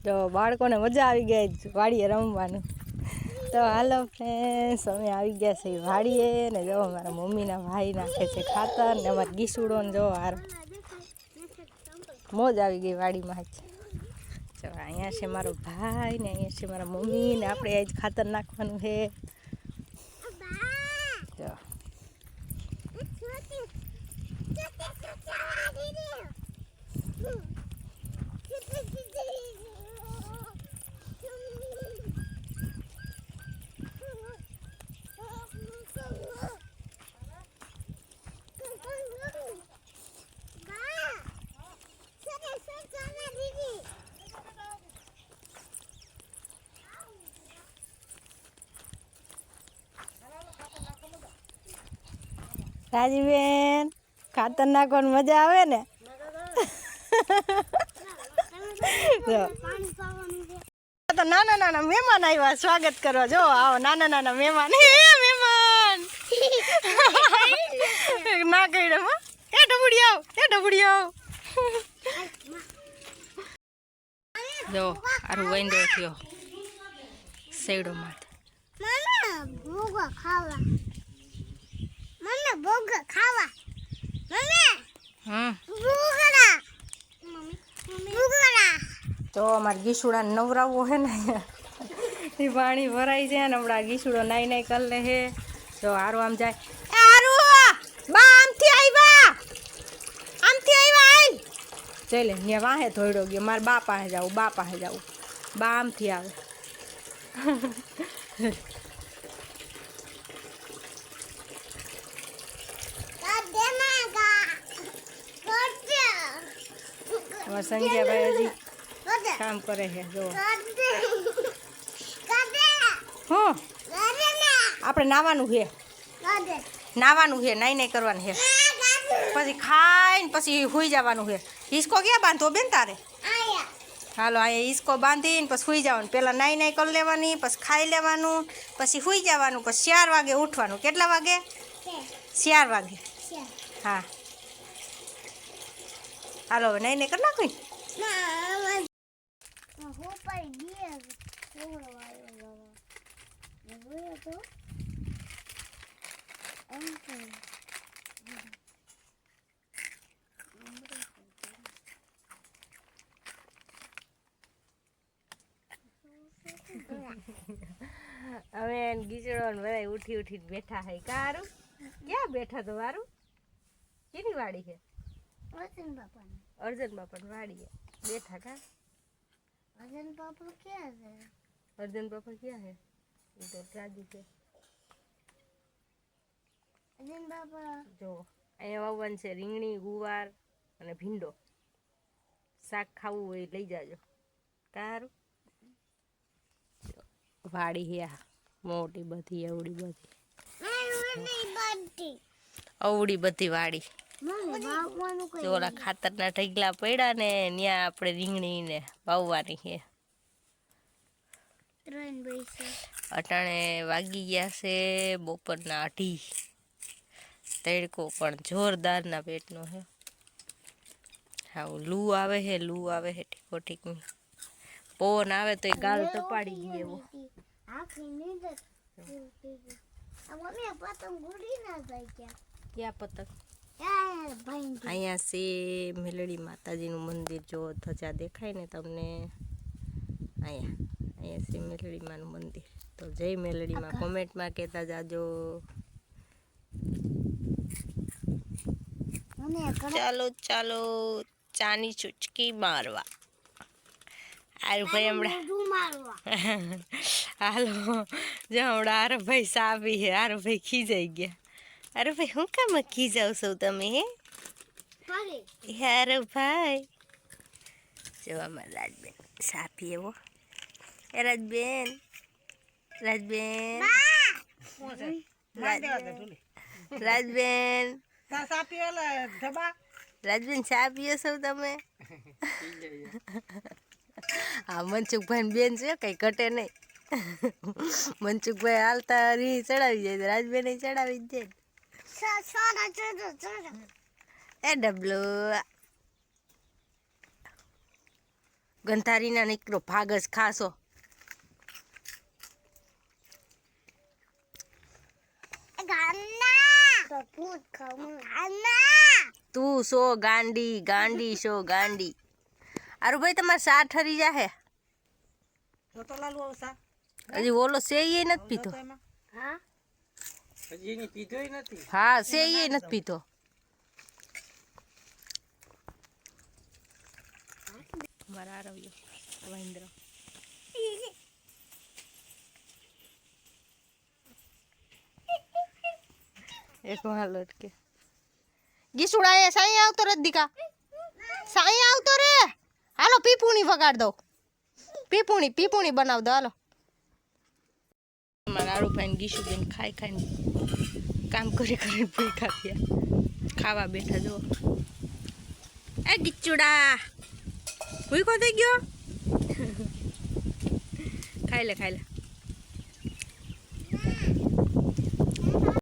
તો બાળકોને મજા આવી ગઈ વાડીએ રમવાનું. તો હાલો ફ્રેન્ડ્સ, અમે આવી ગયા છે વાડીએ ને જો મારા મમ્મીના ભાઈ નાખે છે ખાતર ને અમારા ગીસુડો ને જો હાર મોજ આવી ગઈ વાડીમાં. જો અહીંયા છે મારો ભાઈ ને અહીંયા છે મારા મમ્મી ને આપણે આજ ખાતર નાખવાનું છે. જો રાજીબેન, ખાતર નાખવાની મજા આવે ને? તો નાના નાના મહેમાન આવ્યા સ્વાગત કરવા. જો આવો નાના નાના મહેમાન. મહેમાન ના કહી દે એ ઢબુડી આવ, એ ઢબુડી આવ. જો આરું વૈંદો થયો સેડો માથે. તો અમારે ગીસુડા નવરાવવો હે ને એ પાણી ભરાઈ છે ને હમણાં ગીસુડો નાઈ નાઈ કરી લે હે. જો હારું આમ જાય. બા આમથી આવ્યા, આમથી આવ્યા આઈ જઈ લે ને વાહે થોડો ગયો. મારે બા પાસે જાવું, બા પાસે જાવું. બા આમથી આવે. સંજયભાઈ હજી કામ કરે છે. જો હું આપણે નાવાનું છે, નાવાનું છે, નાઈ નાઈ કરવાનું છે, પછી ખાઈને પછી સુઈ જવાનું છે. હિસકો ક્યાં બાંધવો બેન તારે? હાલો અહીંયા હિસકો બાંધીને પછી સુઈ જવાનું. પહેલાં નાઈ નાઈ કરી લેવાની, પછી ખાઈ લેવાનું, પછી સુઈ જવાનું, પછી 4 વાગે ઉઠવાનું. કેટલા વાગે? 4 વાગે. હા હાલો હવે નહીં નહીં કરી નાખી. હવે ગીચડો બધા ઉઠી ઉઠીને બેઠા હે. કારું ક્યાં બેઠા તો? વારું કેની વાડી છે? અર્જન બાપા વાડી બેઠા. કા અર્જન બાપા ક્યાં છે? અર્જન બાપા ક્યાં છે? એ તો રાજી છે. અર્જન બાપા જો અહીંયા વાવવાનું છે રીંગણી, ગુવાર અને ભીંડો. શાક ખાવું હોય લઈ જાજો. કારું વાડી હે મોટી બધી, અવડી બધી, અવડી બધી વાડી. જો ઓલા ખાતરના ઢગલા પડ્યા ને ત્યાં આપણે રીંગણી ને વાવવાની છે. અટાણે વાગી ગયા છે બપોરના 2:30. તડકો પણ જોરદારના પેટનો છે. હા લૂ આવે છે, લૂ આવે છે ઠીકો ઠીક. પવન આવે તો એ ગાલ તપાડી ગઈ એવો. ક્યાં પતંગ? અહીંયા છે મેલડી માતાજીનું મંદિર. જો ધજા દેખાય ને તમને? અહીંયા છે મેલડી માનું મંદિર. તો જય મેલડીમાં કોમેન્ટમાં કહેતા જાજો. ચાલો ચાલો ચાની ચુચકી મારવા. આરુભાઈ હમણાં હાલો જો હમણાં આરુભાઈ સાબી હે. આરુભાઈ ખીજાઈ ગયા. આરુભાઈ હું કામ ખીજાવ છો તમે? હે આરુભાઈ જો અમારે રાજબેન સાપી એવો. એ રાજબેન, રાજબેન, રાજબેન, રાજબેન ચા પીઓ છો તમે? હા મનસુખભાઈ બેન છે કઈ ઘટે નહીં. મનસુખભાઈ હાલતા રી ચડાવી જાય, રાજબેન ચડાવી જ જાય. એ ડબલો ગંધારીના નીકળો ભાગ જ ખાશો. તું સો ગાંડી ગાંડી સો ગાંડી. આરું ભાઈ તમારે સા ઠરી જાહે. હજી ઓલો સે એ નથી પીધો. હા સે એ નથી પીધો. મારા આરવ્યો મહેન્દ્ર એક હાલો કે ગીસુડા સાઈ આવતો રે દીકા. સાઈ આવતો રે. હાલો પીપુણી વગાડ દો. પીપુણી બનાવ દો. હાલો મારા આરુભાઈ ગીસુ બેન ખાઈ ખાઈને કામ કરી ભૂખા થયા. ખાવા બેઠા જો. એ ગીચુડા ભૂખો થઈ ગયો. ખાઈ લે